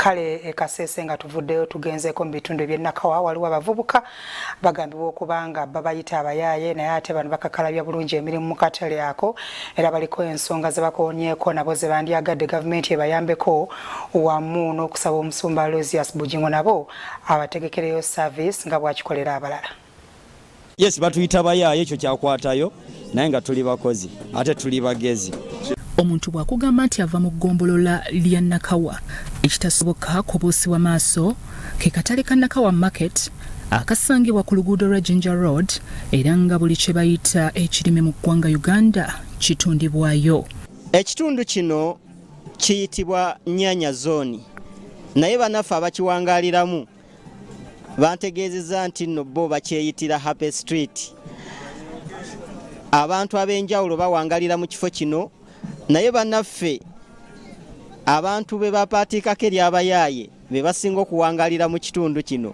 kale Kasese nga tuvuddeyo tugenzeeko mu bitundu by'e Nakawa waliwo abavubuka bagambibwa okubanga babayita abayaaye naye ate bano bakakalabya bulungi emirimu mu katale ako era baliko ensonga ze bakoonyeeko nabo ze bandyagadde gavumenti ebayambeko wamu n'okusaba omusumba Aloysius Bugingo nabo abategekereyo service nga bwakikolera abalala. Yes, batuyita bayaaye ekyo kyakwatayo naye nga tuli bakozi ate tuli bagezi. Omuntu bwakugamba nti ava mu ggombolola lya Nakawa ekitasoboka kubuusibwa maaso ke katale ka Nakawa Market akasangibwa ku luguudo lwa Jinja Road era nga buli kye bayita ekirime mu ggwanga Uganda kitundibwayo. Ekitundu kino kiyitibwa Nyanya Zone naye banafe abakiwangaaliramu bantegeezezza nti nno bo bakyeyitira Happy Street. Abantu ab'enjawulo bawangalira mu kifo kino naye bannaffe abantu be bapaatikako eri abayaaye be basinga okuwangalira mu kitundu kino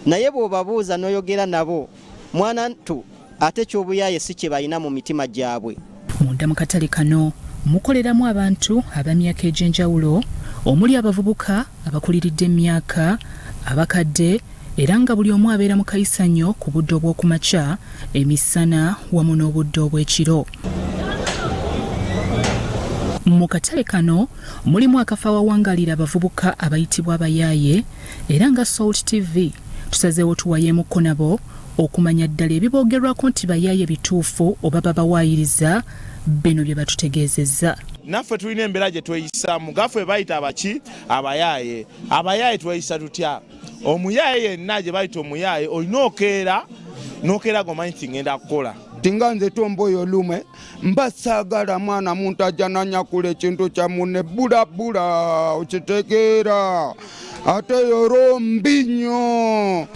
naye bw'obabuuza n'oyogera nabo mwana ntu ate ky'obuyaaye si kye balina mu mitima gyabwe. Munda mu katale kano mukoleramu abantu ab'emyaka egy'enjawulo omuli abavubuka abakuliridde emyaka abakadde era nga buli omu abeera mu kayisanyo ku budde obw'okumakya emisana wamu n'obudde obw'ekiro. Mu katale kano mulimu akafa awawangalira abavubuka abayitibwa abayaaye era nga Salt TV tusazeewo tuwayeemuko nabo okumanya ddala ebiboogerwako nti bayaaye bituufu oba babawaayiriza bino bye batutegeezezza. Naffe tulina embeera gye tweyisaamu gaffe bayita abaki abayaaye. Abayaaye tweyisa tutya? Omuyaaye yenna gye bayita omuyaaye olina nokeera gomanyi nti ngenda kukola. Tinga nze tomboyo lume mbasaagala mwana muntu ajja nanyakula ekintu kya munne bulabula okitegeera ate yoro mbi nnyo.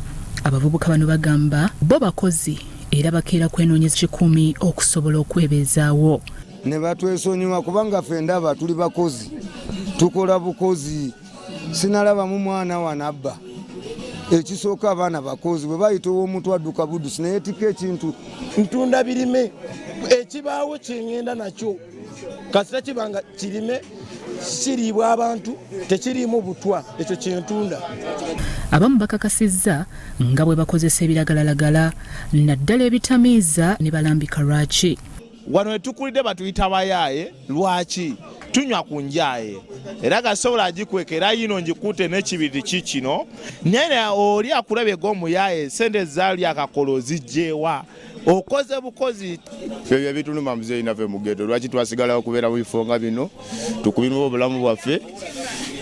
Abavubuka bano bagamba bo bakozi era bakeera kwenoonyeza 10 okusobola okwebeezaawo. Ne batwesonyiwa kubanga ffe ndaba tuli bakozi tukola bukozi sinalabamu mwana wanabba. Ekisooka abaana bakozi bwe bayita ow'omuntu adduka buddusi naye tika ekintu ntunda birime ekibaawo kyengenda nakyo kasita kibanga kirime kiriibwa abantu tekiriimu butwa ekyo kyentunda. Abamu bakakasizza nga bwe bakozesa ebiragalalagala naddala ebitamiiza ne balambika lwaki. Wano wetukulidde batuyita bayaaye lwaki? Tunywa ku njaaye era gasobola agikwekera yino ngikuute n'ekibiri kikino naye oli akulabye g'omuyaaye sente zaali akakolo zijjeewa okoze bukozi. Ebyo ebituluma muzeeyi naffe mu ghetto lwaki twasigalawo okubeera mu bifo nga bino tukubiremu obulamu bwaffe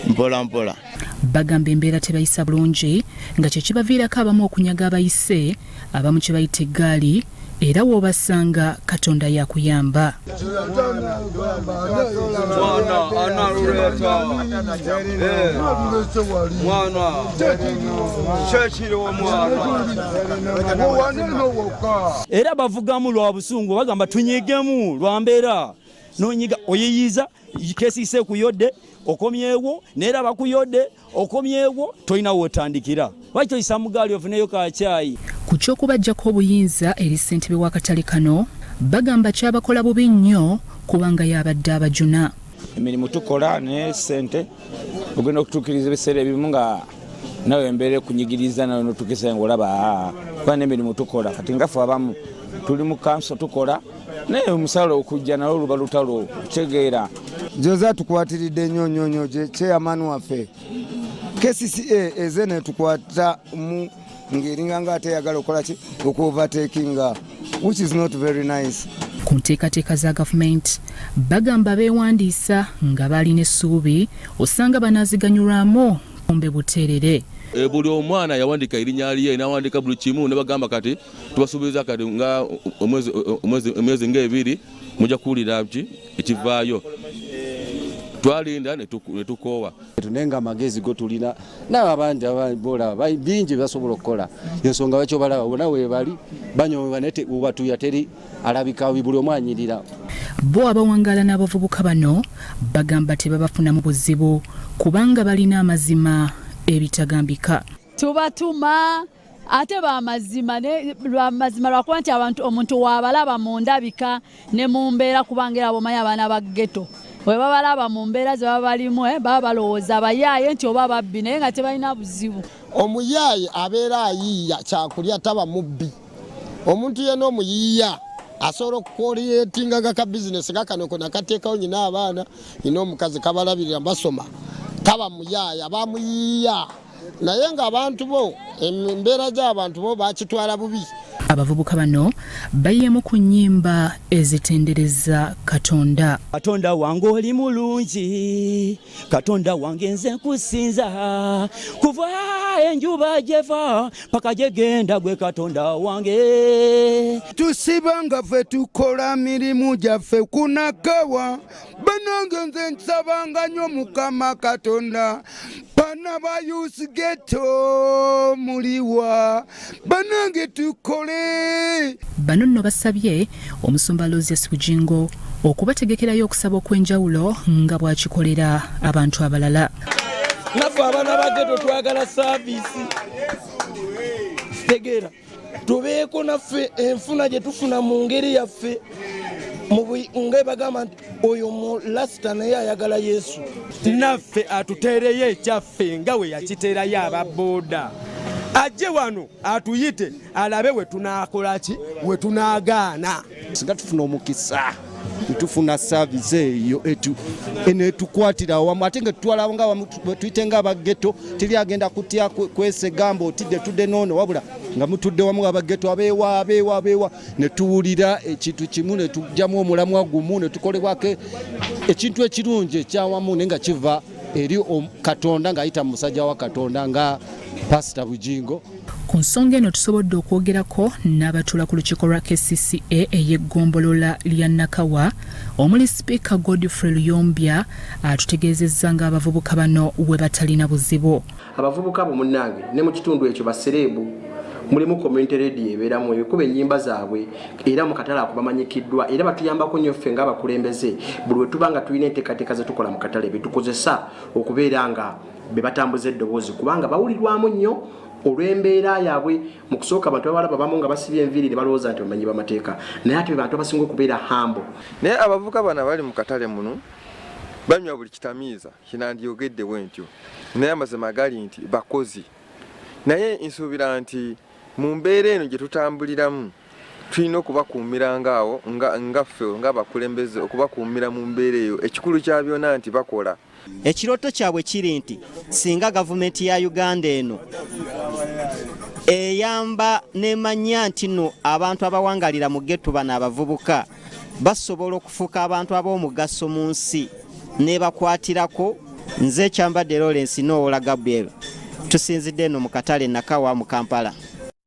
mpola mpola. Bagamba embeera tebayisa bulungi nga kye kibaviirako abamu okunyaga abayise abamu kye bayita eggaali era w'obasanga Katonda yakuyamba. Era bavugamu lwa busungu bagamba tunyigemu lwa mbeera n'onyiga oyiyiza kesiise kuyodde okomyewo neera bakuyodde okomyewo tolina w'otandikira lwaki oyisa mu gaali ofuneyo kacaayi. Ku ky'okubajjako obuyinza eri ssentebe w'akatale kano bagamba kyabakola bubi nnyo kubanga yabadde abajuna. Emirimu tukola ne ssente ogenda okutuukiriza ebiseera ebimu nga nawe embeera kunyigiriza nawe notukisa ng'olaba kuba n'emirimu tukola kati ngaffe abamu tuli mu kanso tukola naye omusala okujja nawe oluba lutalo kitegeera. Joza tukwatiridde nnyo chairman waffe KCCA eze ne tukwata mu ngeringa nga ateyagala okola ki okuovertakinga which is not very nice. Ku nteekateeka za gavumenti bagamba beewandiisa nga balina essuubi osanga banaaziganyulwamu ombe buteerere. Buli omwana yawandika erinnya lye n'awandika buli kimu ne bagamba kati tubasuubiza kati nga omwezi ng'ebiri mujja kuwulira ki ekivaayo. Twalinda ne tukoowa. Tunenga amagezi go tulina n'abandi abola bingi basobola okukola ensonga lwaki obalaba bona weebali banyoomebwa nete ubatuya teri alabika buli omu anyirira. Bo abawangala n'abavubuka bano bagamba tebabafuna mu buzibu kubanga balina amazima ebitagambika. Tubatuma ate bamazima lwakuba nti omuntu waabalaba mu ndabika ne mu mbeera kubanga era bomanyi abaana ba ghetto we babalaba mu mbeera ze baba balimu baba balowooza abayaaye nti oba babbi naye nga tebalina buzibu. Omuyaaye abeera ayiiya kyakulya taba mubbi. Omuntu yenna omuyiiya asobola okukoleetinga ka bizinesi nga kano kona kateekawo nyina abaana nyina omukazi kabalabirira basoma taba muyaaya bamuyiiya naye ng'abantu bo embeera gy'abantu bo bakitwala bubi. Abavubuka bano bayemu ku nnyimba ezitendereza Katonda. Katonda wange oli mulungi, Katonda wange nze nkusinza, kuva enjuba gyeva paka gyegenda gwe Katonda wange. Tusiba nga ffe tukola mirimu gyaffe kunakawa, banange nze nsabanga nnyo Mukama Katonda, bana ba Youth Ghetto muliwa, banange tukole. Bano nno basabye omusumba Lucius Bujingo okubategekerayo okusaba okw'enjawulo nga bw'akikolera abantu abalala. Naffe abaana ba ghetto twagala saavisi. Tegeera tubeeko naffe enfuna gye tufuna mu ngeri yaffe nga bagamba nti oyo mu lasita naye ayagala Yesu. Naffe atuteereyo ekyaffe nga we yakiteerayo ababooda. Ajje wano atuyite alabe we tunakola ki we tunagaana. Singa tufuna omukisa tufuna service eyo enetukwatira awamu ate nga tutwala nga tuyite nga abageto tiri agenda kutya kwesegamba otidde tudde noono wabula nga mutudde wamu abageto abeewa ne tuwulira ekintu kimu ne tujjamu omulamwa gumu ne tukolebwako ekintu ekirungi ekyawamu ne nga kiva eri Katonda ng'ayita mu musajja wa Katonda nga Pastor Bujingo. Ku nsonga eno tusobodde okwogerako n'abatuula ku lukiiko lwa KCCA ey'eggombolola lya Nakawa, omuli Sipiika Godfrey Luyombya atutegeezezza ng'abavubuka bano we batalina buzibu. Abavubuka abo munnange ne mu kitundu ekyo basereebu mulimu community radio ebeeramu ebikuba ennyimba zaabwe era mu katale ako bamanyikiddwa era batuyambako nnyo ffe ng'abakulembeze buli we tuba nga tulina enteekateeka ze tukola mu katale betukozesa okubeera nga be batambuza eddoboozi kubanga bawulirwamu nnyo olw'embeera yaabwe. Mu kusooka abantu babalaba bamu nga basibye enviiri ne balowooza nti bamanyi bamateeka naye ate bantu abasinga okubeera hambo. Naye abavubuka bano bali mu katale muno banywa buli kitamiiza kinandyogedde bwentyo naye amazima gali nti bakozi. Naye nsuubira nti mu mbeera eno gye tutambuliramu tulina okubakuumira ngaawo nga ffe ng'abakulembeze okubakuumira mu mbeera eyo. Ekikulu kya byonna nti bakola. Ekirooto kyabwe kiri nti singa gavumenti ya Uganda eno eyamba nemanya nti no abantu abawangalira mu ghetto bano abavubuka basobola okufuuka abantu ab'omugaso mu nsi nebakwatirako. Nze Kyambadde Lawrence n'Owola Gabriel tusinzidde eno mu katale Nakawa mu Kampala.